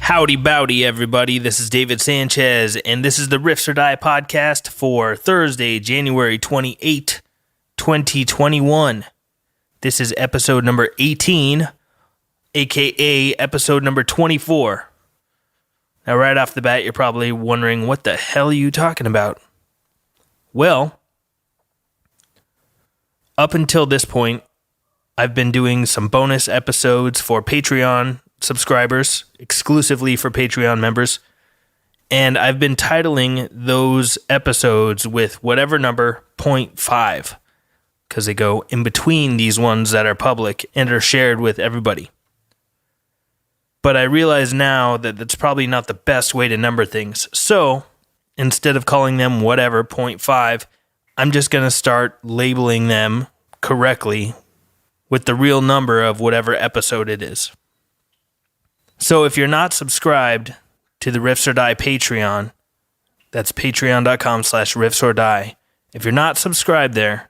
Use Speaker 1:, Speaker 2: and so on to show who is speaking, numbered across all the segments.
Speaker 1: Howdy bowdy, everybody. This is David Sanchez, and this is the Riffs Or Die Podcast for Thursday, January 28, 2021. This is episode number 18, aka episode number 24. Now, right off the bat, you're probably wondering, what the hell are you talking about? Well, up until this point, I've been doing some bonus episodes for Patreon subscribers, exclusively for Patreon members, and I've been titling those episodes with whatever number 0.5, because they go in between these ones that are public and are shared with everybody. But I realize now that that's probably not the best way to number things, so instead of calling them whatever 0.5, I'm just going to start labeling them correctly with the real number of whatever episode it is. So if you're not subscribed to the Riffs Or Die Patreon, that's patreon.com/riffsordie. If you're not subscribed there,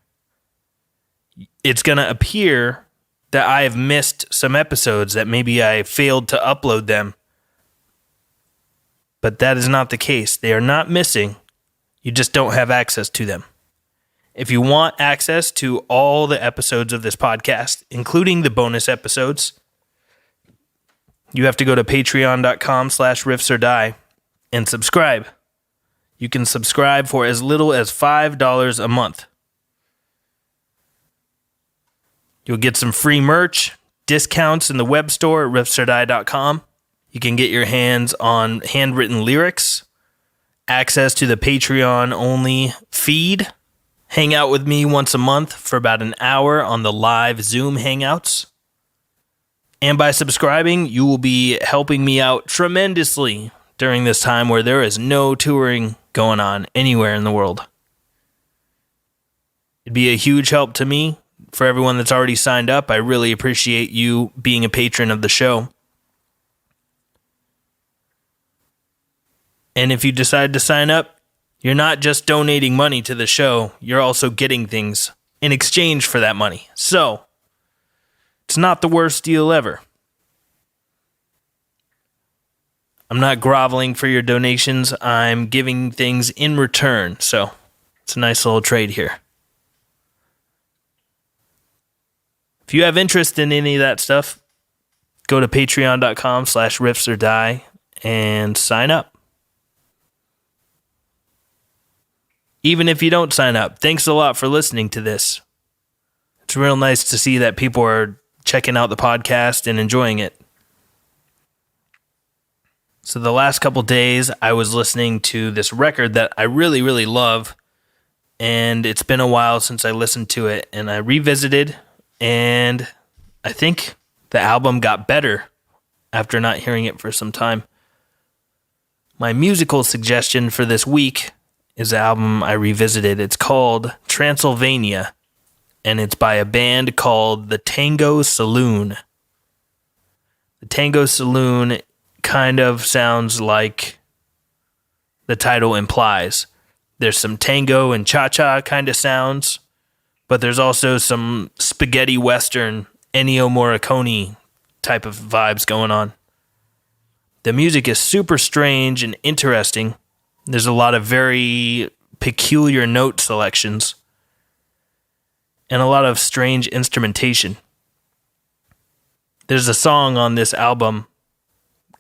Speaker 1: it's going to appear that I have missed some episodes, that maybe I failed to upload them. But that is not the case. They are not missing. You just don't have access to them. If you want access to all the episodes of this podcast, including the bonus episodes, you have to go to patreon.com/riffsordie and subscribe. You can subscribe for as little as $5 a month. You'll get some free merch, discounts in the web store at riffsordie.com. You can get your hands on handwritten lyrics, access to the Patreon-only feed, hang out with me once a month for about an hour on the live Zoom Hangouts. And by subscribing, you will be helping me out tremendously during this time where there is no touring going on anywhere in the world. It'd be a huge help to me. For everyone that's already signed up, I really appreciate you being a patron of the show. And if you decide to sign up, you're not just donating money to the show, you're also getting things in exchange for that money. So, it's not the worst deal ever. I'm not groveling for your donations. I'm giving things in return. So it's a nice little trade here. If you have interest in any of that stuff, go to patreon.com/riffsordie and sign up. Even if you don't sign up, thanks a lot for listening to this. It's real nice to see that people are checking out the podcast and enjoying it. So the last couple days, I was listening to this record that I really, really love, and it's been a while since I listened to it, and I revisited, and I think the album got better after not hearing it for some time. My musical suggestion for this week is the album I revisited. It's called Transylvania, and it's by a band called the Tango Saloon. The Tango Saloon kind of sounds like the title implies. There's some tango and cha-cha kind of sounds, but there's also some spaghetti western, Ennio Morricone type of vibes going on. The music is super strange and interesting. There's a lot of very peculiar note selections and a lot of strange instrumentation. There's a song on this album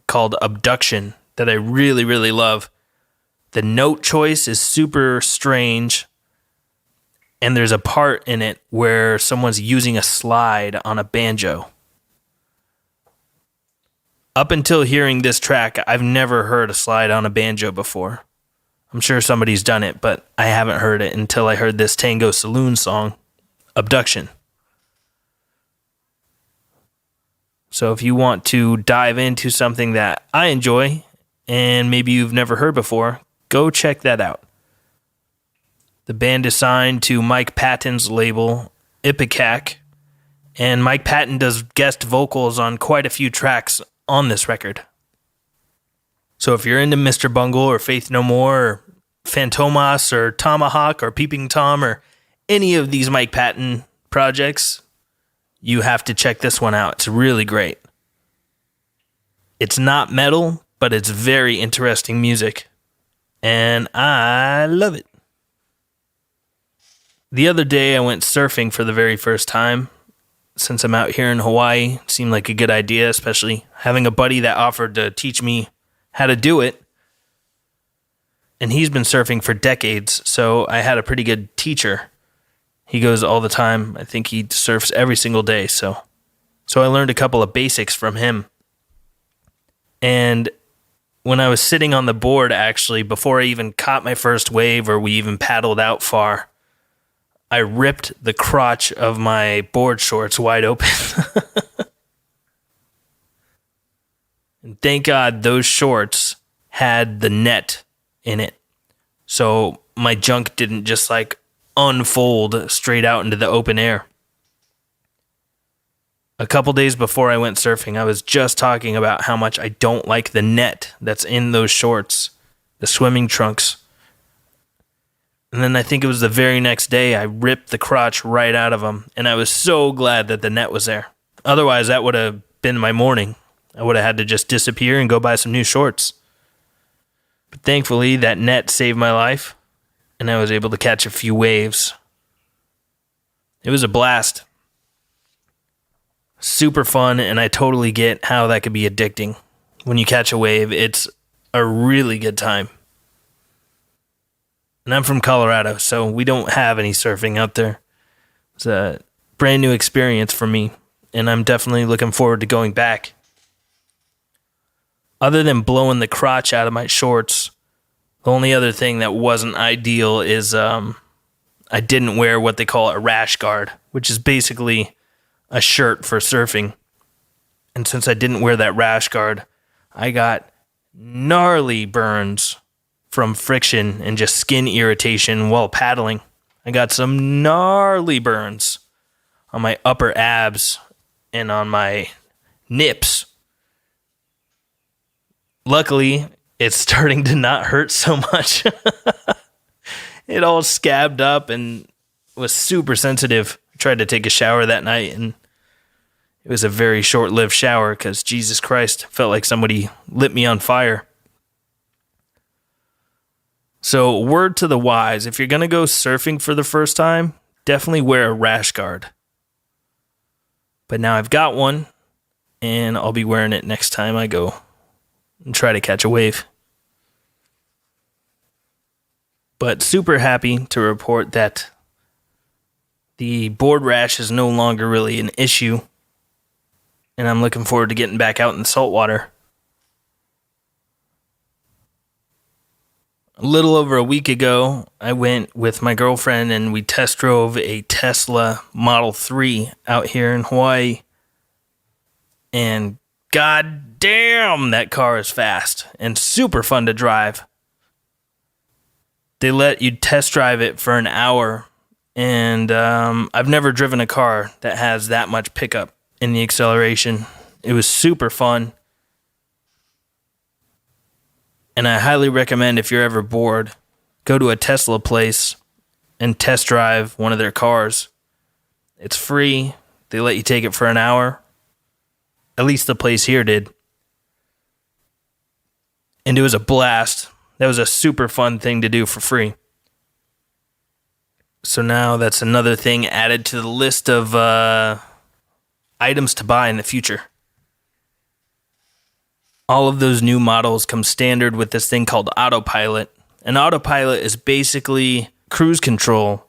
Speaker 1: called Abduction that I really, really love. The note choice is super strange, and there's a part in it where someone's using a slide on a banjo. Up until hearing this track, I've never heard a slide on a banjo before. I'm sure somebody's done it, but I haven't heard it until I heard this Tango Saloon song, Abduction. So if you want to dive into something that I enjoy and maybe you've never heard before, go check that out. The band is signed to Mike Patton's label, Ipecac, and Mike Patton does guest vocals on quite a few tracks on this record. So if you're into Mr. Bungle or Faith No More or Fantomas or Tomahawk or Peeping Tom or any of these Mike Patton projects, you have to check this one out. It's really great. It's not metal, but it's very interesting music, and I love it. The other day, I went surfing for the very first time. Since I'm out here in Hawaii, it seemed like a good idea, especially having a buddy that offered to teach me how to do it. And he's been surfing for decades, so I had a pretty good teacher. He goes all the time. I think he surfs every single day, so I learned a couple of basics from him. And when I was sitting on the board, actually, before I even caught my first wave or we even paddled out far, I ripped the crotch of my board shorts wide open. And thank God those shorts had the net in it. So my junk didn't just like unfold straight out into the open air. A couple days before I went surfing, I was just talking about how much I don't like the net that's in those shorts, the swimming trunks. And then I think it was the very next day, I ripped the crotch right out of them, and I was so glad that the net was there. Otherwise, that would have been my morning. I would have had to just disappear and go buy some new shorts. But thankfully, that net saved my life, and I was able to catch a few waves. It was a blast. Super fun, and I totally get how that could be addicting. When you catch a wave, it's a really good time. And I'm from Colorado, so we don't have any surfing out there. It's a brand new experience for me, and I'm definitely looking forward to going back. Other than blowing the crotch out of my shorts, the only other thing that wasn't ideal is I didn't wear what they call a rash guard, which is basically a shirt for surfing. And since I didn't wear that rash guard, I got gnarly burns from friction and just skin irritation while paddling. I got some gnarly burns on my upper abs and on my nips. Luckily, it's starting to not hurt so much. It all scabbed up and was super sensitive. I tried to take a shower that night, and it was a very short-lived shower because, Jesus Christ, felt like somebody lit me on fire. So, word to the wise, if you're going to go surfing for the first time, definitely wear a rash guard. But now I've got one, and I'll be wearing it next time I go and try to catch a wave. But super happy to report that the board rash is no longer really an issue, and I'm looking forward to getting back out in the saltwater. A little over a week ago, I went with my girlfriend and we test drove a Tesla Model 3 out here in Hawaii. And god damn, that car is fast and super fun to drive. They let you test drive it for an hour, and I've never driven a car that has that much pickup in the acceleration. It was super fun. And I highly recommend, if you're ever bored, go to a Tesla place and test drive one of their cars. It's free. They let you take it for an hour. At least the place here did. And it was a blast. That was a super fun thing to do for free. So now that's another thing added to the list of items to buy in the future. All of those new models come standard with this thing called autopilot. And autopilot is basically cruise control,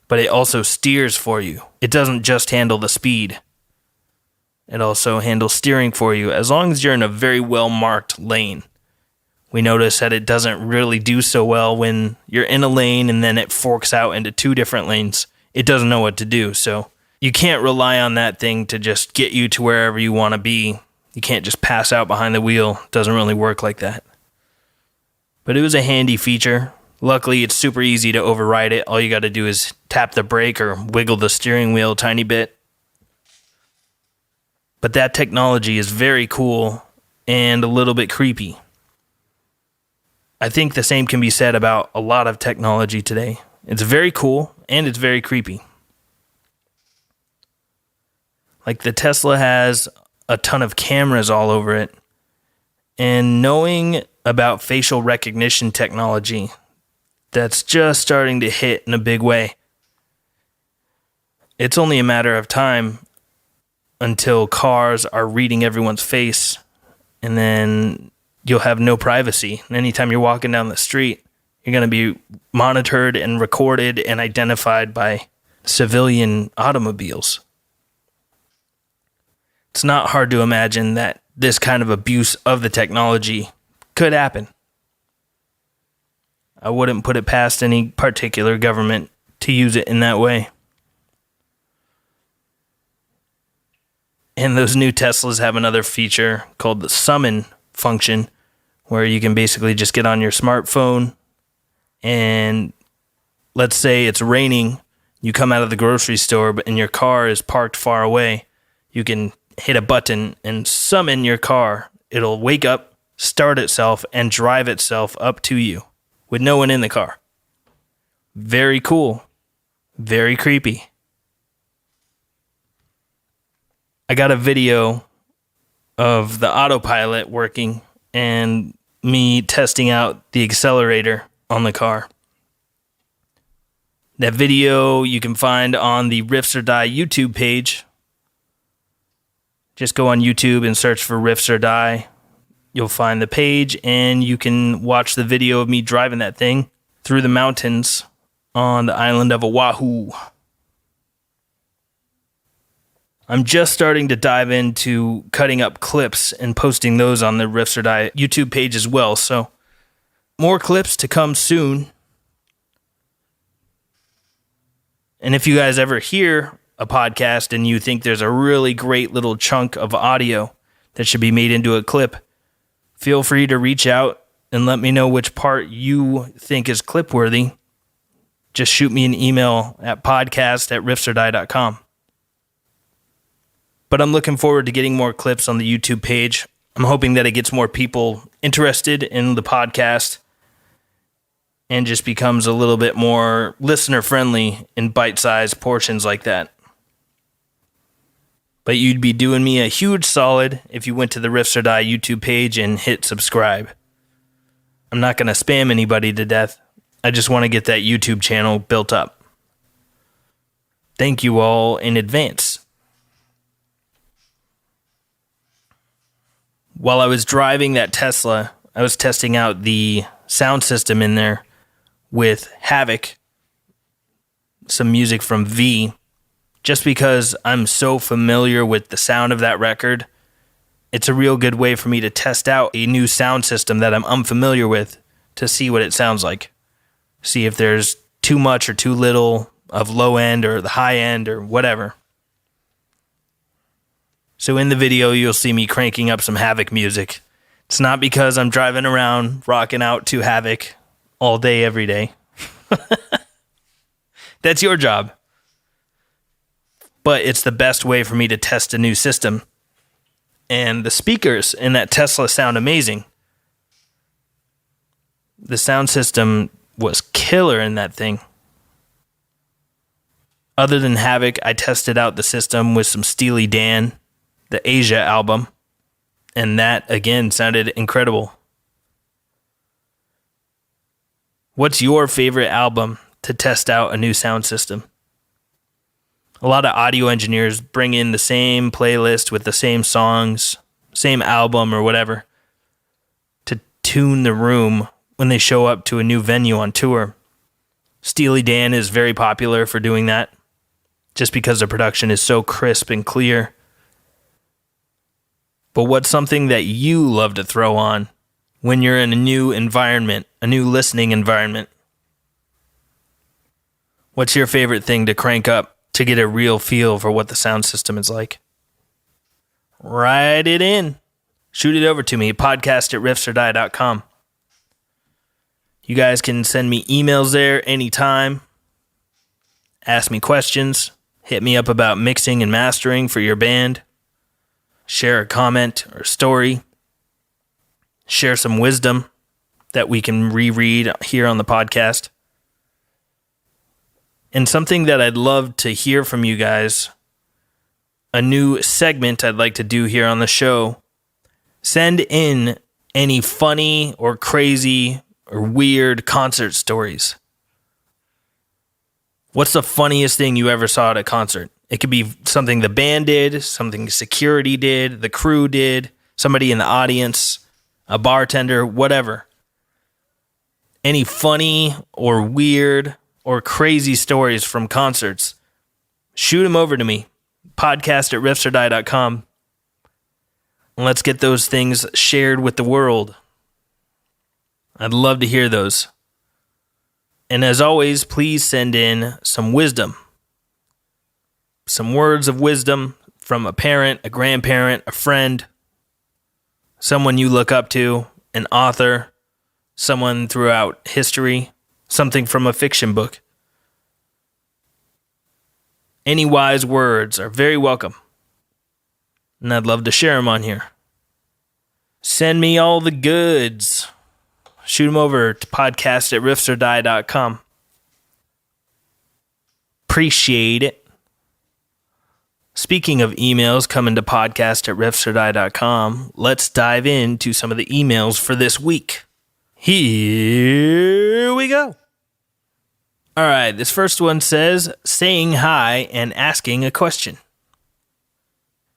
Speaker 1: but it also steers for you. It doesn't just handle the speed. It also handles steering for you as long as you're in a very well-marked lane. We notice that it doesn't really do so well when you're in a lane and then it forks out into two different lanes. It doesn't know what to do, so you can't rely on that thing to just get you to wherever you want to be. You can't just pass out behind the wheel. It doesn't really work like that. But it was a handy feature. Luckily, it's super easy to override it. All you got to do is tap the brake or wiggle the steering wheel a tiny bit. But that technology is very cool and a little bit creepy. I think the same can be said about a lot of technology today. It's very cool and it's very creepy. Like the Tesla has a ton of cameras all over it, and knowing about facial recognition technology that's just starting to hit in a big way. It's only a matter of time until cars are reading everyone's face, and then you'll have no privacy. And anytime you're walking down the street, you're going to be monitored and recorded and identified by civilian automobiles. It's not hard to imagine that this kind of abuse of the technology could happen. I wouldn't put it past any particular government to use it in that way. And those new Teslas have another feature called the summon function, where you can basically just get on your smartphone and let's say it's raining, you come out of the grocery store and your car is parked far away. You can hit a button and summon your car. It'll wake up, start itself, and drive itself up to you with no one in the car. Very cool. Very creepy. I got a video of the autopilot working and me testing out the accelerator on the car. That video you can find on the Riffs or Die YouTube page. Just go on YouTube and search for Riffs or Die. You'll find the page and you can watch the video of me driving that thing through the mountains on the island of Oahu. I'm just starting to dive into cutting up clips and posting those on the Riffs or Die YouTube page as well. So more clips to come soon. And if you guys ever hear a podcast and you think there's a really great little chunk of audio that should be made into a clip, feel free to reach out and let me know which part you think is clip worthy. Just shoot me an email at podcast@riffsordie.com. But I'm looking forward to getting more clips on the YouTube page. I'm hoping that it gets more people interested in the podcast and just becomes a little bit more listener-friendly in bite-sized portions like that. But you'd be doing me a huge solid if you went to the Riffs or Die YouTube page and hit subscribe. I'm not going to spam anybody to death. I just want to get that YouTube channel built up. Thank you all in advance. While I was driving that Tesla, I was testing out the sound system in there with Havoc, some music from V, just because I'm so familiar with the sound of that record. It's a real good way for me to test out a new sound system that I'm unfamiliar with to see what it sounds like. See if there's too much or too little of low end or the high end or whatever. So in the video, you'll see me cranking up some Havoc music. It's not because I'm driving around rocking out to Havoc all day, every day. That's your job. But it's the best way for me to test a new system. And the speakers in that Tesla sound amazing. The sound system was killer in that thing. Other than Havoc, I tested out the system with some Steely Dan, the Asia album, and that, again, sounded incredible. What's your favorite album to test out a new sound system? A lot of audio engineers bring in the same playlist with the same songs, same album or whatever, to tune the room when they show up to a new venue on tour. Steely Dan is very popular for doing that, just because the production is so crisp and clear. But what's something that you love to throw on when you're in a new environment, a new listening environment? What's your favorite thing to crank up to get a real feel for what the sound system is like? Write it in. Shoot it over to me, podcast@riffsordie.com. You guys can send me emails there anytime. Ask me questions. Hit me up about mixing and mastering for your band. Share a comment or story. Share some wisdom that we can reread here on the podcast. And something that I'd love to hear from you guys, a new segment I'd like to do here on the show. Send in any funny or crazy or weird concert stories. What's the funniest thing you ever saw at a concert? It could be something the band did, something security did, the crew did, somebody in the audience, a bartender, whatever. Any funny or weird or crazy stories from concerts, shoot them over to me. podcast@riffsordie.com. And let's get those things shared with the world. I'd love to hear those. And as always, please send in some wisdom. Some words of wisdom from a parent, a grandparent, a friend, someone you look up to, an author, someone throughout history, something from a fiction book. Any wise words are very welcome, and I'd love to share them on here. Send me all the goods. Shoot them over to podcast@riffsordie.com. Appreciate it. Speaking of emails coming to podcast@riffsordie.com, let's dive into some of the emails for this week. Here we go. All right, this first one says, saying hi and asking a question.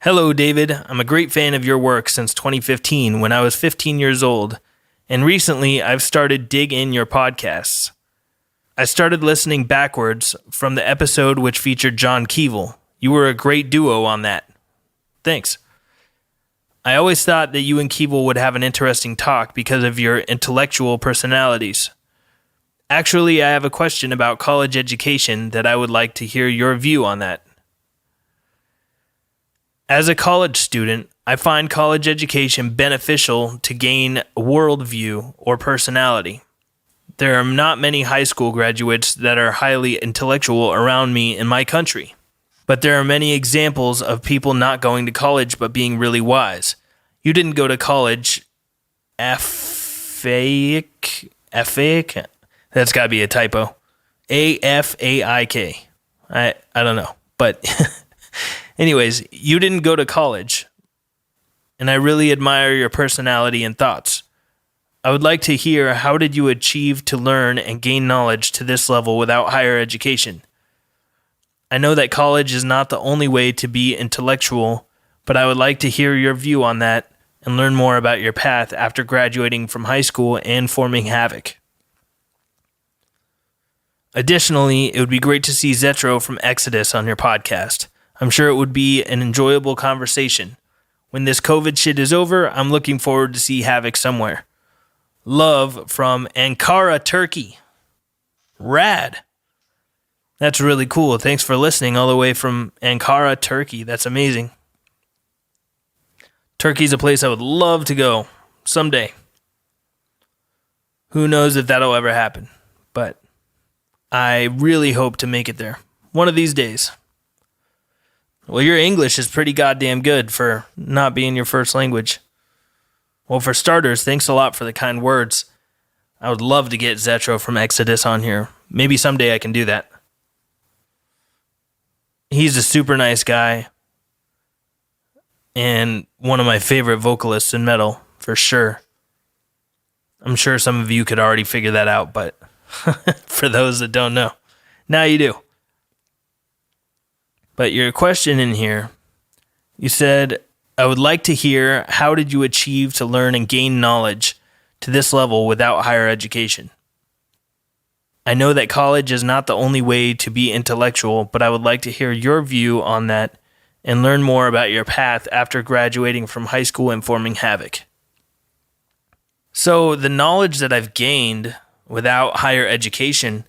Speaker 1: Hello, David. I'm a great fan of your work since 2015 when I was 15 years old, and recently I've started dig in your podcasts. I started listening backwards from the episode which featured John Keevil. You were a great duo on that. Thanks. I always thought that you and Keevil would have an interesting talk because of your intellectual personalities. Actually, I have a question about college education that I would like to hear your view on that. As a college student, I find college education beneficial to gain a worldview or personality. There are not many high school graduates that are highly intellectual around me in my country. But there are many examples of people not going to college but being really wise. You didn't go to college. Afaik? That's got to be a typo. Afaik. I don't know. But anyways, you didn't go to college. And I really admire your personality and thoughts. I would like to hear, how did you achieve to learn and gain knowledge to this level without higher education? I know that college is not the only way to be intellectual, but I would like to hear your view on that and learn more about your path after graduating from high school and forming havoc. Additionally, it would be great to see Zetro from Exodus on your podcast. I'm sure it would be an enjoyable conversation. When this COVID shit is over, I'm looking forward to see Havoc somewhere. Love from Ankara, Turkey. Rad. That's really cool. Thanks for listening all the way from Ankara, Turkey. That's amazing. Turkey's a place I would love to go someday. Who knows if that'll ever happen, but I really hope to make it there one of these days. Well, your English is pretty goddamn good for not being your first language. Well, for starters, thanks a lot for the kind words. I would love to get Zetro from Exodus on here. Maybe someday I can do that. He's a super nice guy and one of my favorite vocalists in metal, for sure. I'm sure some of you could already figure that out, but for those that don't know, now you do. But your question in here, you said, I would like to hear, how did you achieve to learn and gain knowledge to this level without higher education? I know that college is not the only way to be intellectual, but I would like to hear your view on that and learn more about your path after graduating from high school and forming havoc. So the knowledge that I've gained without higher education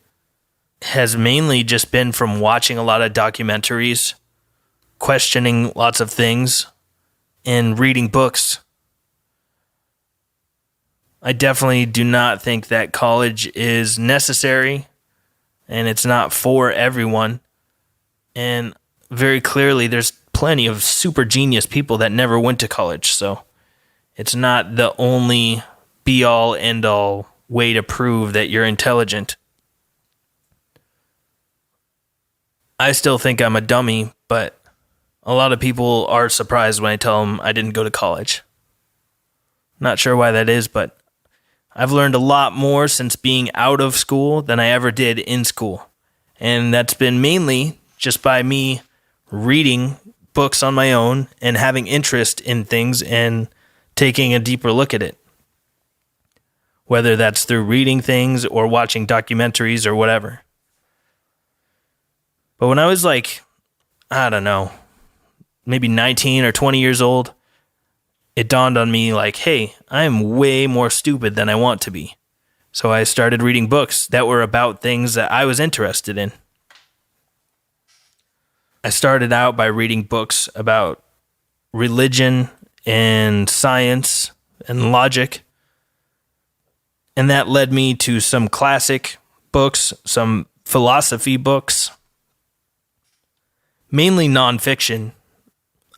Speaker 1: has mainly just been from watching a lot of documentaries, questioning lots of things, and reading books. I definitely do not think that college is necessary, and it's not for everyone. And very clearly, there's plenty of super genius people that never went to college, so it's not the only be-all, end-all way to prove that you're intelligent. I still think I'm a dummy, but a lot of people are surprised when I tell them I didn't go to college. Not sure why that is, but I've learned a lot more since being out of school than I ever did in school. And that's been mainly just by me reading books on my own and having interest in things and taking a deeper look at it. Whether that's through reading things or watching documentaries or whatever. But when I was like, I don't know, maybe 19 or 20 years old, it dawned on me like, hey, I'm way more stupid than I want to be. So I started reading books that were about things that I was interested in. I started out by reading books about religion and science and logic. And that led me to some classic books, some philosophy books, mainly nonfiction.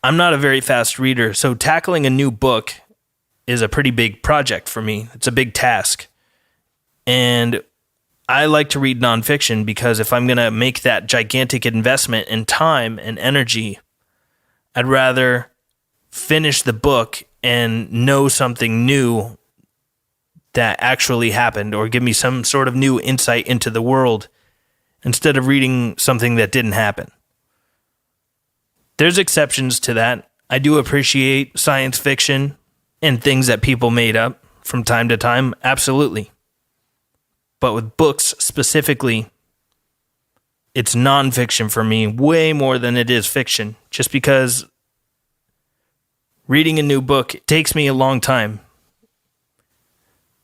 Speaker 1: I'm not a very fast reader, so tackling a new book is a pretty big project for me. It's a big task. And I like to read nonfiction because if I'm going to make that gigantic investment in time and energy, I'd rather finish the book and know something new that actually happened or give me some sort of new insight into the world instead of reading something that didn't happen. There's exceptions to that. I do appreciate science fiction and things that people made up from time to time, absolutely. But with books specifically, it's nonfiction for me way more than it is fiction, just because reading a new book takes me a long time.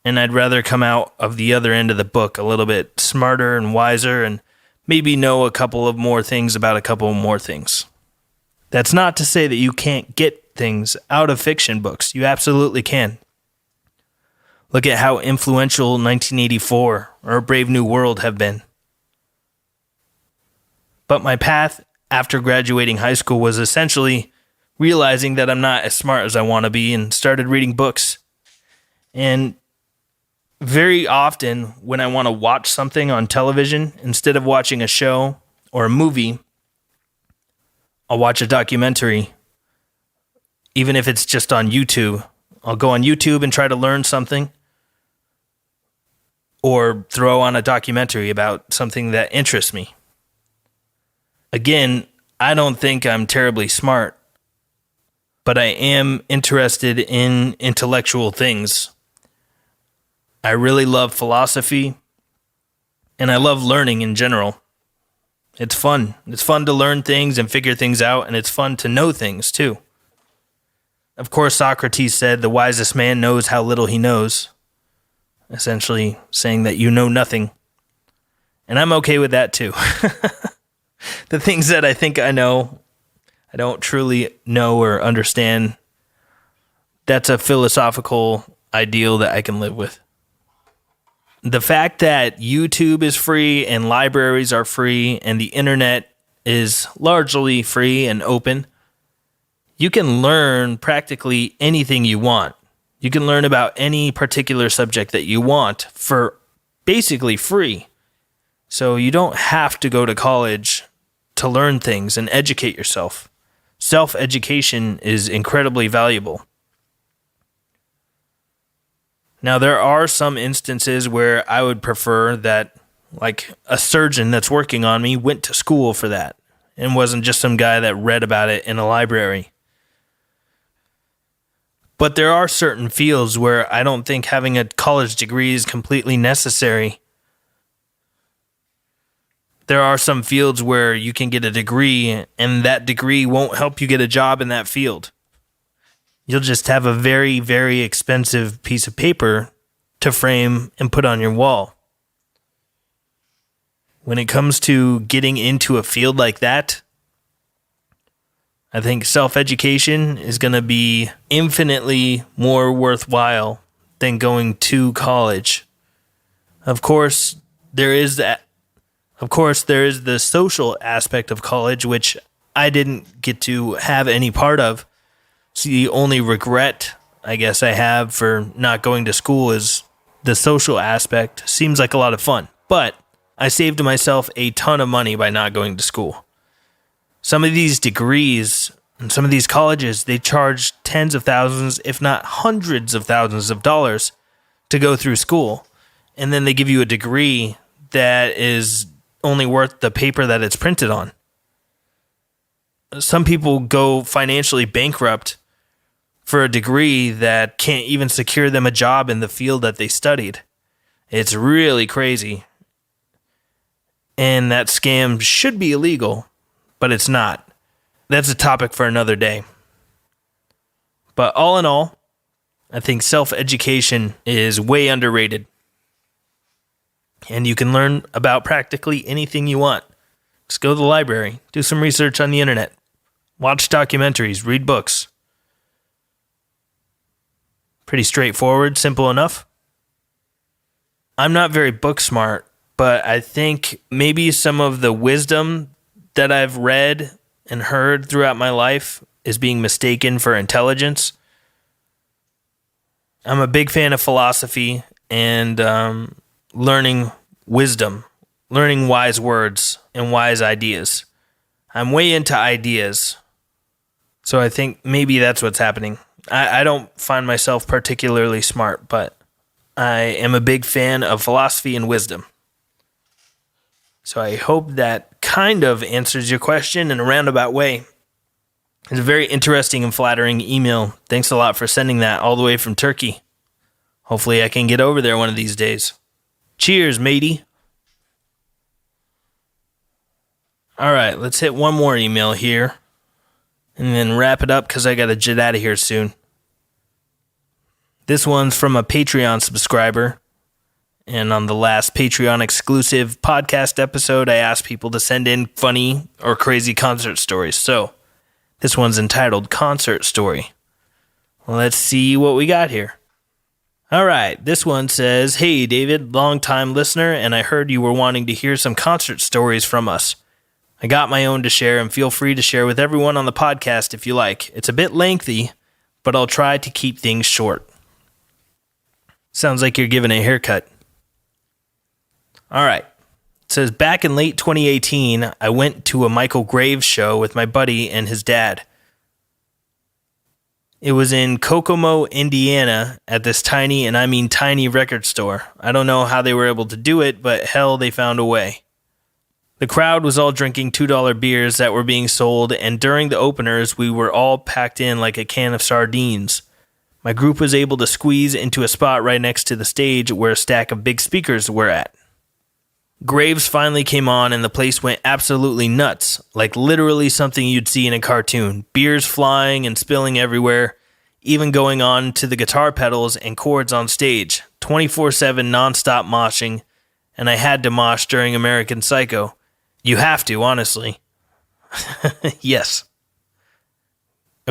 Speaker 1: And I'd rather come out of the other end of the book a little bit smarter and wiser and maybe know a couple of more things about a couple more things. That's not to say that you can't get things out of fiction books. You absolutely can. Look at how influential 1984 or Brave New World have been. But my path after graduating high school was essentially realizing that I'm not as smart as I want to be and started reading books. And very often when I want to watch something on television, instead of watching a show or a movie, I'll watch a documentary, even if it's just on YouTube. I'll go on YouTube and try to learn something or throw on a documentary about something that interests me. Again, I don't think I'm terribly smart, but I am interested in intellectual things. I really love philosophy, and I love learning in general. It's fun. It's fun to learn things and figure things out, and it's fun to know things, too. Of course, Socrates said the wisest man knows how little he knows, essentially saying that you know nothing. And I'm okay with that, too. The things that I think I know, I don't truly know or understand. That's a philosophical ideal that I can live with. The fact that YouTube is free and libraries are free and the internet is largely free and open, you can learn practically anything you want. You can learn about any particular subject that you want for basically free. So you don't have to go to college to learn things and educate yourself. Self-education is incredibly valuable. Now, there are some instances where I would prefer that, like, a surgeon that's working on me went to school for that and wasn't just some guy that read about it in a library. But there are certain fields where I don't think having a college degree is completely necessary. There are some fields where you can get a degree and that degree won't help you get a job in that field. You'll just have a very, very expensive piece of paper to frame and put on your wall. When it comes to getting into a field like that, I think self-education is going to be infinitely more worthwhile than going to college. Of course, there is that. Of course, there is the social aspect of college, which I didn't get to have any part of. So the only regret, I guess, I have for not going to school is the social aspect. Seems like a lot of fun. But I saved myself a ton of money by not going to school. Some of these degrees And some of these colleges, they charge tens of thousands, if not hundreds of thousands of dollars to go through school. And then they give you a degree that is only worth the paper that it's printed on. Some people go financially bankrupt for a degree that can't even secure them a job in the field that they studied. It's really crazy. And that scam should be illegal, but it's not. That's a topic for another day. But all in all, I think self-education is way underrated. And you can learn about practically anything you want. Just go to the library, do some research on the internet, watch documentaries, read books. Pretty straightforward, simple enough. I'm not very book smart, but I think maybe some of the wisdom that I've read and heard throughout my life is being mistaken for intelligence. I'm a big fan of philosophy and learning wisdom, learning wise words and wise ideas. I'm way into ideas, so I think maybe that's what's happening. I don't find myself particularly smart, but I am a big fan of philosophy and wisdom. So I hope that kind of answers your question in a roundabout way. It's a very interesting and flattering email. Thanks a lot for sending that all the way from Turkey. Hopefully I can get over there one of these days. Cheers, matey. All right, let's hit one more email here and then wrap it up because I got to jet out of here soon. This one's from a Patreon subscriber. And on the last Patreon exclusive podcast episode, I asked people to send in funny or crazy concert stories. So this one's entitled Concert Story. Let's see what we got here. All right, this one says, "Hey, David, long-time listener, and I heard you were wanting to hear some concert stories from us. I got my own to share, and feel free to share with everyone on the podcast if you like. It's a bit lengthy, but I'll try to keep things short." Sounds like you're giving a haircut. All right. It says, back in late 2018, I went to a Michael Graves show with my buddy and his dad. It was in Kokomo, Indiana, at this tiny, and I mean tiny, record store. I don't know how they were able to do it, but hell, they found a way. The crowd was all drinking $2 beers that were being sold, and during the openers, we were all packed in like a can of sardines. My group was able to squeeze into a spot right next to the stage where a stack of big speakers were at. Graves finally came on and the place went absolutely nuts, like literally something you'd see in a cartoon. Beers flying and spilling everywhere, even going on to the guitar pedals and chords on stage. 24/7 nonstop moshing, and I had to mosh during American Psycho. You have to, honestly. Yes.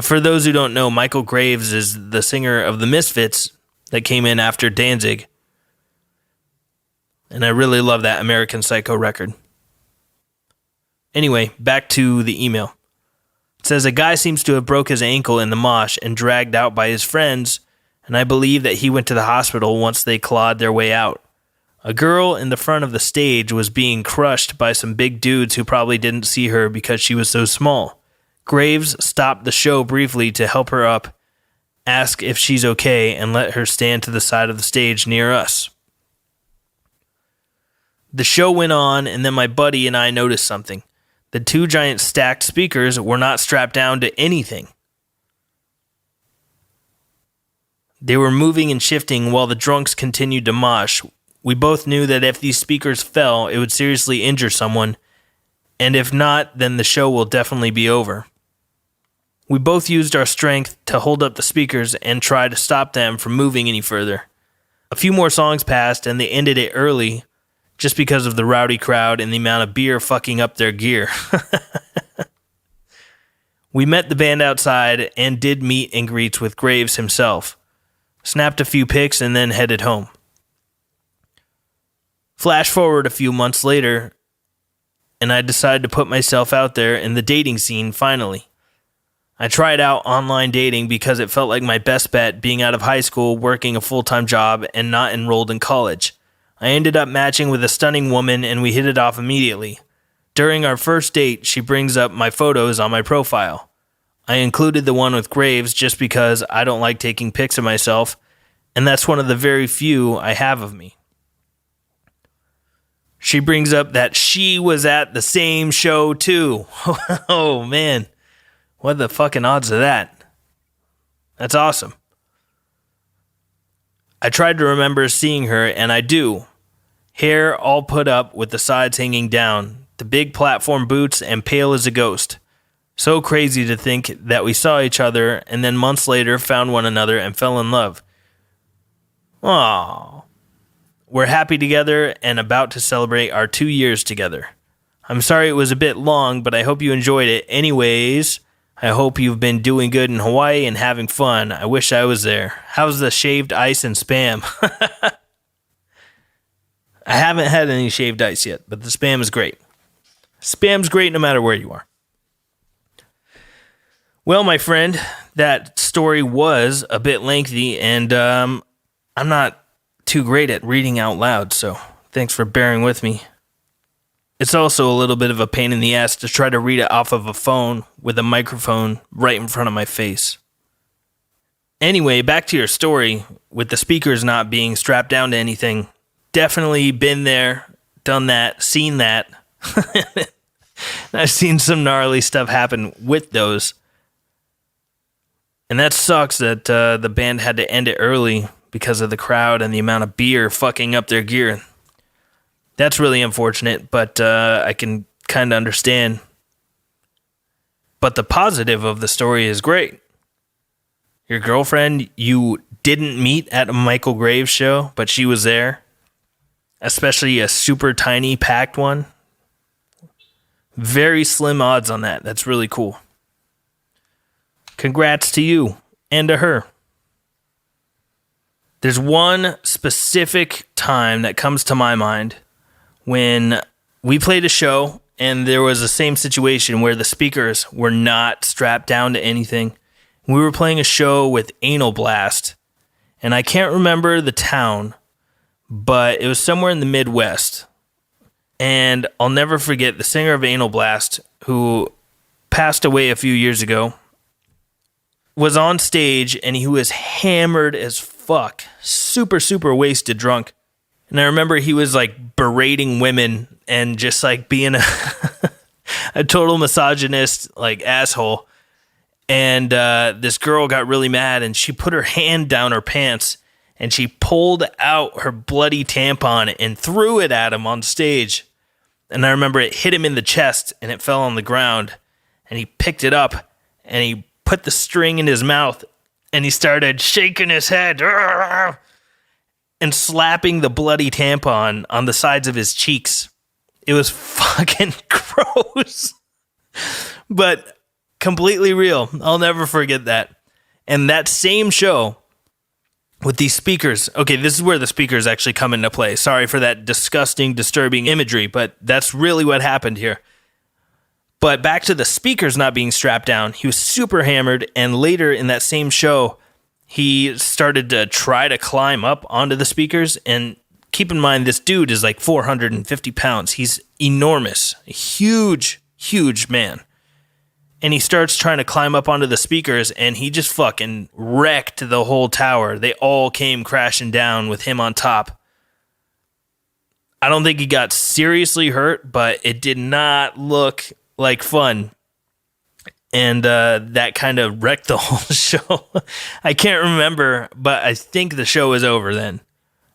Speaker 1: For those who don't know, Michael Graves is the singer of the Misfits that came in after Danzig. And I really love that American Psycho record. Anyway, back to the email. It says, a guy seems to have broke his ankle in the mosh and dragged out by his friends, and I believe that he went to the hospital once they clawed their way out. A girl in the front of the stage was being crushed by some big dudes who probably didn't see her because she was so small. Graves stopped the show briefly to help her up, ask if she's okay, and let her stand to the side of the stage near us. The show went on, and then my buddy and I noticed something. The two giant stacked speakers were not strapped down to anything. They were moving and shifting while the drunks continued to mosh. We both knew that if these speakers fell, it would seriously injure someone, and if not, then the show will definitely be over. We both used our strength to hold up the speakers and try to stop them from moving any further. A few more songs passed, and they ended it early, just because of the rowdy crowd and the amount of beer fucking up their gear. We met the band outside and did meet and greets with Graves himself. Snapped a few pics and then headed home. Flash forward a few months later, and I decided to put myself out there in the dating scene finally. I tried out online dating because it felt like my best bet being out of high school, working a full-time job, and not enrolled in college. I ended up matching with a stunning woman and we hit it off immediately. During our first date, she brings up my photos on my profile. I included the one with Graves just because I don't like taking pics of myself, and that's one of the very few I have of me. She brings up that she was at the same show too. Oh man, what the fucking odds of that? That's awesome. I tried to remember seeing her, and I do. Hair all put up with the sides hanging down, the big platform boots, and pale as a ghost. So crazy to think that we saw each other and then months later found one another and fell in love. Aww. We're happy together and about to celebrate our 2 years together. I'm sorry it was a bit long, but I hope you enjoyed it. Anyways, I hope you've been doing good in Hawaii and having fun. I wish I was there. How's the shaved ice and Spam? I haven't had any shaved ice yet, but the Spam is great. Spam's great no matter where you are. Well, my friend, that story was a bit lengthy, and I'm not too great at reading out loud, so thanks for bearing with me. It's also a little bit of a pain in the ass to try to read it off of a phone with a microphone right in front of my face. Anyway, back to your story with the speakers not being strapped down to anything. Definitely been there, done that, seen that. I've seen some gnarly stuff happen with those. And that sucks that the band had to end it early because of the crowd and the amount of beer fucking up their gear. That's really unfortunate, but I can kind of understand. But the positive of the story is great. Your girlfriend you didn't meet at a Michael Graves show, but she was there. Especially a super tiny packed one. Very slim odds on that. That's really cool. Congrats to you and to her. There's one specific time that comes to my mind when we played a show and there was the same situation where the speakers were not strapped down to anything. We were playing a show with Anal Blast, and I can't remember the town, but it was somewhere in the Midwest. And I'll never forget the singer of Anal Blast, who passed away a few years ago, was on stage and he was hammered as fuck. Super, super wasted drunk. And I remember he was like berating women and just like being a total misogynist, like asshole. And this girl got really mad and she put her hand down her pants and she pulled out her bloody tampon and threw it at him on stage. And I remember it hit him in the chest and it fell on the ground. And he picked it up and he put the string in his mouth and he started shaking his head and slapping the bloody tampon on the sides of his cheeks. It was fucking gross, but completely real. I'll never forget that. And that same show with these speakers. Okay, this is where the speakers actually come into play. Sorry for that disgusting, disturbing imagery, but that's really what happened here. But back to the speakers not being strapped down. He was super hammered, and later in that same show, he started to try to climb up onto the speakers. And keep in mind, this dude is like 450 pounds. He's enormous, a huge, huge man. And he starts trying to climb up onto the speakers, and he just fucking wrecked the whole tower. They all came crashing down with him on top. I don't think he got seriously hurt, but it did not look like fun. And that kind of wrecked the whole show. I can't remember, but I think the show was over then.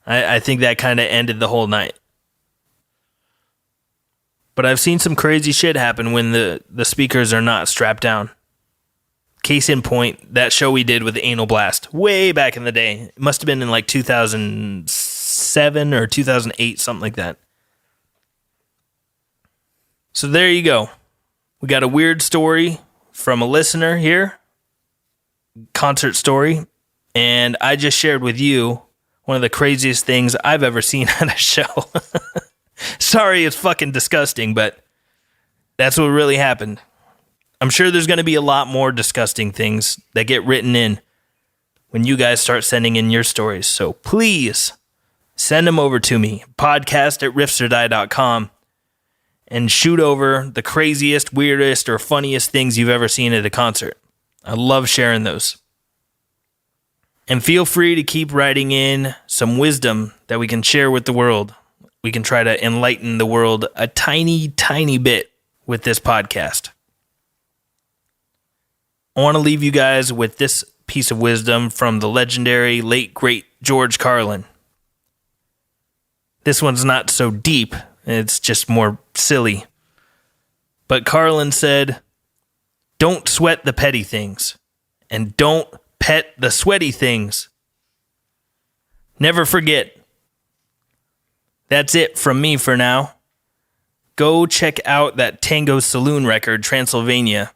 Speaker 1: I think that kind of ended the whole night. But I've seen some crazy shit happen when the speakers are not strapped down. Case in point, that show we did with Anal Blast way back in the day. It must have been in like 2007 or 2008, something like that. So there you go. We got a weird story from a listener here. Concert story. And I just shared with you one of the craziest things I've ever seen at a show. Sorry, it's fucking disgusting, but that's what really happened. I'm sure there's going to be a lot more disgusting things that get written in when you guys start sending in your stories. So please send them over to me, podcast@riffsordie.com, and shoot over the craziest, weirdest, or funniest things you've ever seen at a concert. I love sharing those. And feel free to keep writing in some wisdom that we can share with the world. We can try to enlighten the world a tiny, tiny bit with this podcast. I want to leave you guys with this piece of wisdom from the legendary, late, great George Carlin. This one's not so deep, it's just more silly. But Carlin said, "Don't sweat the petty things, and don't pet the sweaty things. Never forget." That's it from me for now. Go check out that Tango Saloon record, Transylvania.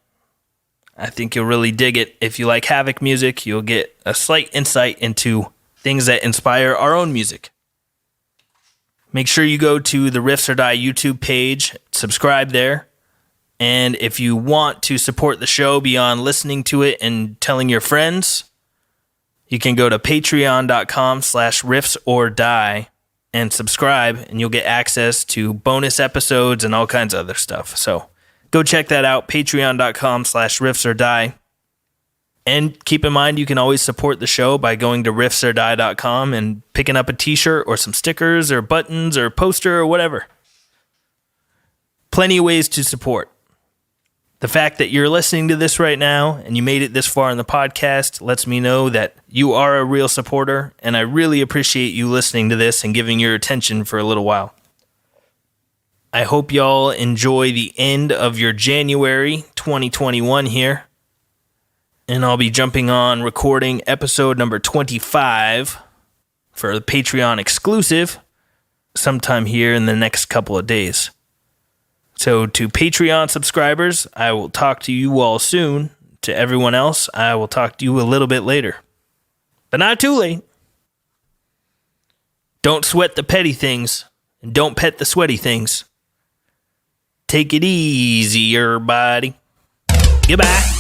Speaker 1: I think you'll really dig it. If you like Havoc music, you'll get a slight insight into things that inspire our own music. Make sure you go to the Riffs Or Die YouTube page, subscribe there. And if you want to support the show beyond listening to it and telling your friends, you can go to patreon.com/riffsordie and subscribe, and you'll get access to bonus episodes and all kinds of other stuff. So go check that out, patreon.com/riffsordie. And keep in mind, you can always support the show by going to riffsordie.com and picking up a t-shirt or some stickers or buttons or poster or whatever. Plenty of ways to support. The fact that you're listening to this right now and you made it this far in the podcast lets me know that you are a real supporter, and I really appreciate you listening to this and giving your attention for a little while. I hope y'all enjoy the end of your January 2021 here. And I'll be jumping on recording episode number 25 for the Patreon exclusive sometime here in the next couple of days. So to Patreon subscribers, I will talk to you all soon. To everyone else, I will talk to you a little bit later. But not too late. Don't sweat the petty things, and don't pet the sweaty things. Take it easy, everybody. Goodbye.